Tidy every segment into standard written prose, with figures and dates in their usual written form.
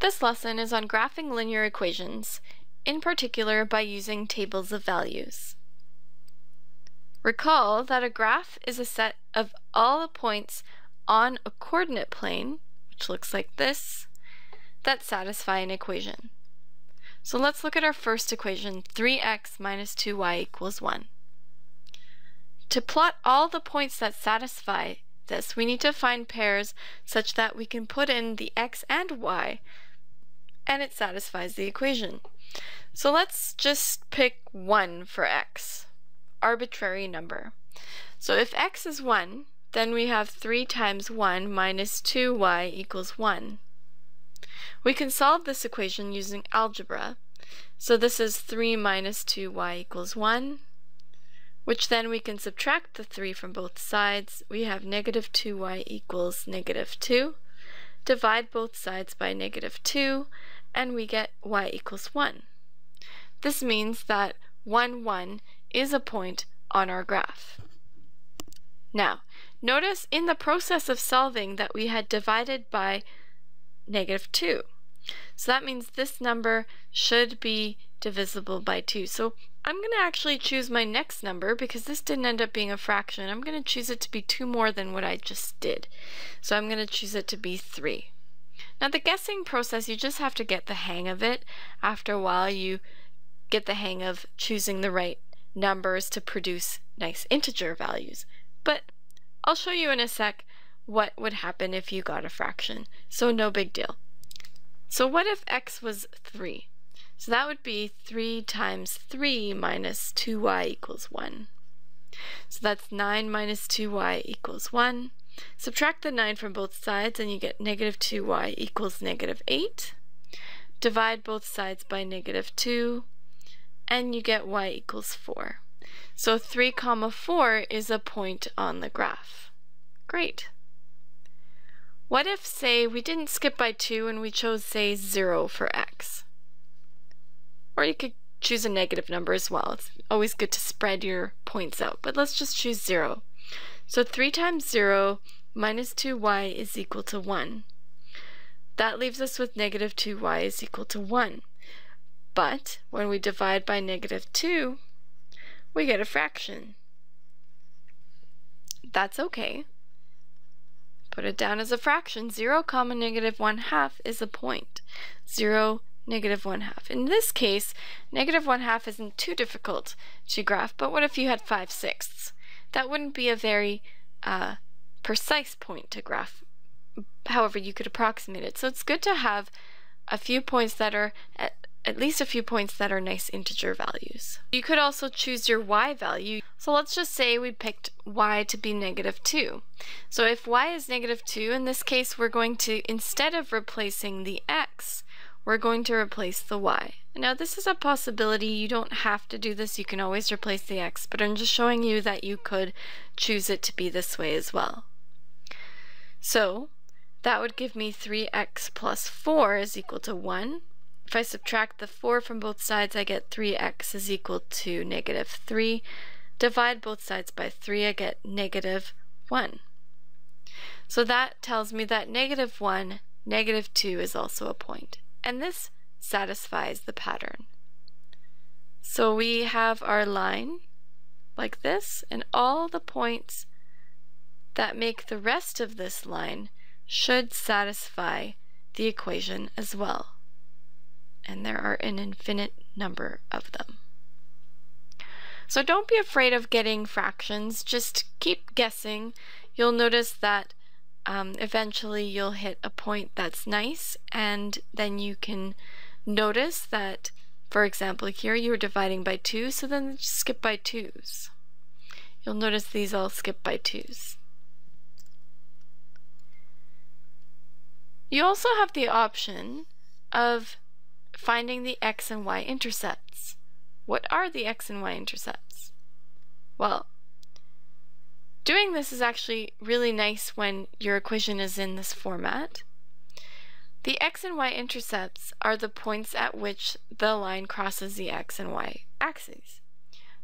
This lesson is on graphing linear equations, in particular by using tables of values. Recall that a graph is a set of all the points on a coordinate plane, which looks like this, that satisfy an equation. So let's look at our first equation, 3x minus 2y equals 1. To plot all the points that satisfy this, we need to find pairs such that we can put in the x and y, and it satisfies the equation. So let's just pick 1 for x, arbitrary number. So if x is 1, then we have 3 times 1 minus 2y equals 1. We can solve this equation using algebra. So this is 3 minus 2y equals 1, which then we can subtract the 3 from both sides. We have negative 2y equals negative 2. Divide both sides by negative 2, and we get y equals 1. This means that 1, 1 is a point on our graph. Now, notice in the process of solving that we had divided by negative 2. So that means this number should be divisible by 2. So I'm going to actually choose my next number because this didn't end up being a fraction. I'm going to choose it to be 2 more than what I just did. So I'm going to choose it to be 3. Now the guessing process, you just have to get the hang of it. After a while you get the hang of choosing the right numbers to produce nice integer values. But I'll show you in a sec what would happen if you got a fraction. So no big deal. So what if x was 3? So that would be 3 times 3 minus 2y equals 1. So that's 9 minus 2y equals 1. Subtract the 9 from both sides and you get negative 2y equals negative 8. Divide both sides by negative 2 and you get y equals 4. So 3, 4 is a point on the graph. Great. What if, say, we didn't skip by 2 and we chose, say, 0 for x? Or you could choose a negative number as well. It's always good to spread your points out, but let's just choose 0. So 3 times 0 minus 2y is equal to 1. That leaves us with negative 2y is equal to 1. But when we divide by negative 2, we get a fraction. That's okay. Put it down as a fraction. 0, negative 1/2 is a point. 0, negative 1/2. In this case, negative 1/2 isn't too difficult to graph, but what if you had 5/6? That wouldn't be a very precise point to graph. However, you could approximate it. So it's good to have a few points that are at least a few points that are nice integer values. You could also choose your y value. So let's just say we picked y to be negative 2. So if y is negative 2, in this case we're going to, instead of replacing the x, we're going to replace the y. Now this is a possibility. You don't have to do this. You can always replace the x, but I'm just showing you that you could choose it to be this way as well. So that would give me 3x plus 4 is equal to 1. If I subtract the 4 from both sides, I get 3x is equal to negative 3. Divide both sides by 3, I get negative 1. So that tells me that negative 1, negative 2 is also a point. And this satisfies the pattern. So we have our line like this, and all the points that make the rest of this line should satisfy the equation as well. And there are an infinite number of them. So don't be afraid of getting fractions. Just keep guessing. You'll notice that eventually you'll hit a point that's nice, and then you can notice that, for example, here you were dividing by 2, so then just skip by 2's. You'll notice these all skip by 2's. You also have the option of finding the x and y intercepts. What are the x and y intercepts? Well, doing this is actually really nice when your equation is in this format. The x and y intercepts are the points at which the line crosses the x and y axes.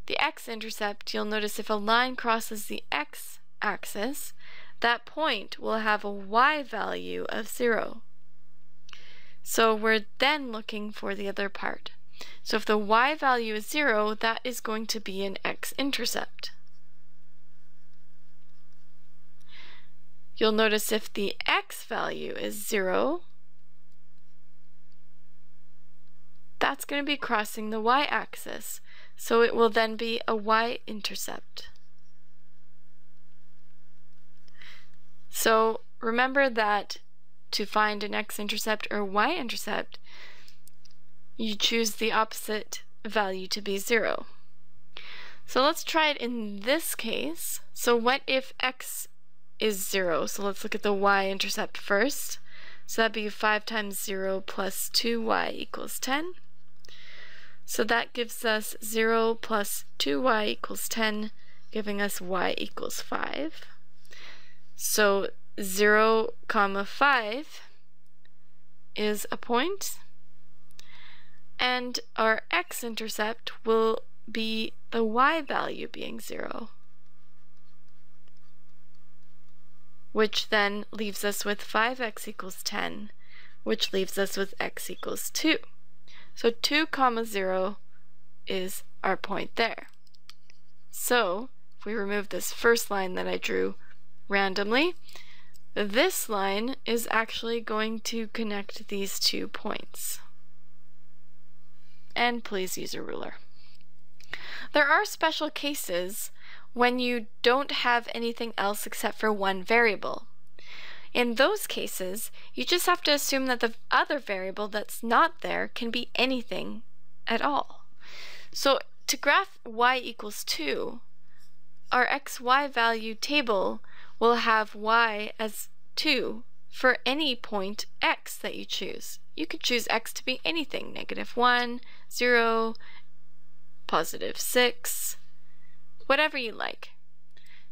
The x-intercept, you'll notice if a line crosses the x-axis, that point will have a y value of 0. So we're then looking for the other part. So if the y value is 0, that is going to be an x-intercept. You'll notice if the x value is 0, that's going to be crossing the y-axis, so it will then be a y-intercept. So remember that to find an x-intercept or y-intercept, you choose the opposite value to be 0. So let's try it in this case. So what if x is 0? So let's look at the y-intercept first. So that'd be 5 times 0 plus 2y equals 10. So that gives us 0 plus 2y equals 10, giving us y equals 5. So 0, 5 is a point, and our x-intercept will be the y value being 0, which then leaves us with 5x equals 10, which leaves us with x equals 2. So 2, 0 is our point there. So if we remove this first line that I drew randomly, this line is actually going to connect these 2 points. And please use a ruler. There are special cases when you don't have anything else except for one variable. In those cases, you just have to assume that the other variable that's not there can be anything at all. So to graph y equals 2, our xy value table will have y as 2 for any point x that you choose. You could choose x to be anything, -1, 0, +6, whatever you like.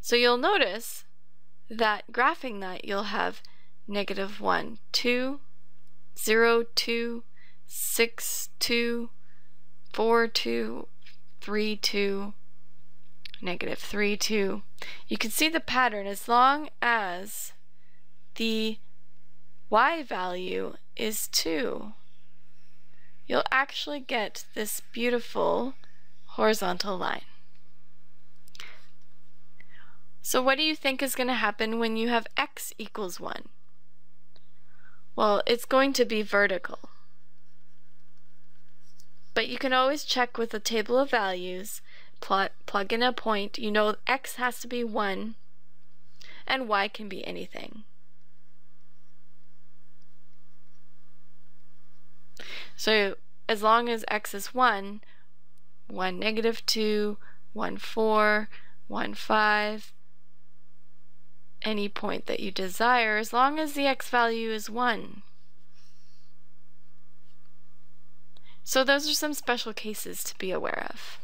So you'll notice that graphing that you'll have -1, 2, 0, 2, 6, 2, 4, 2, 3, 2, -3, 2. You can see the pattern. As long as the y value is 2, you'll actually get this beautiful horizontal line. So what do you think is going to happen when you have x equals 1? Well, it's going to be vertical. But you can always check with the table of values, plug in a point. You know x has to be 1, and y can be anything. So as long as x is 1, 1, -2, 1, 4, 1, 5, any point that you desire, as long as the x value is 1. So those are some special cases to be aware of.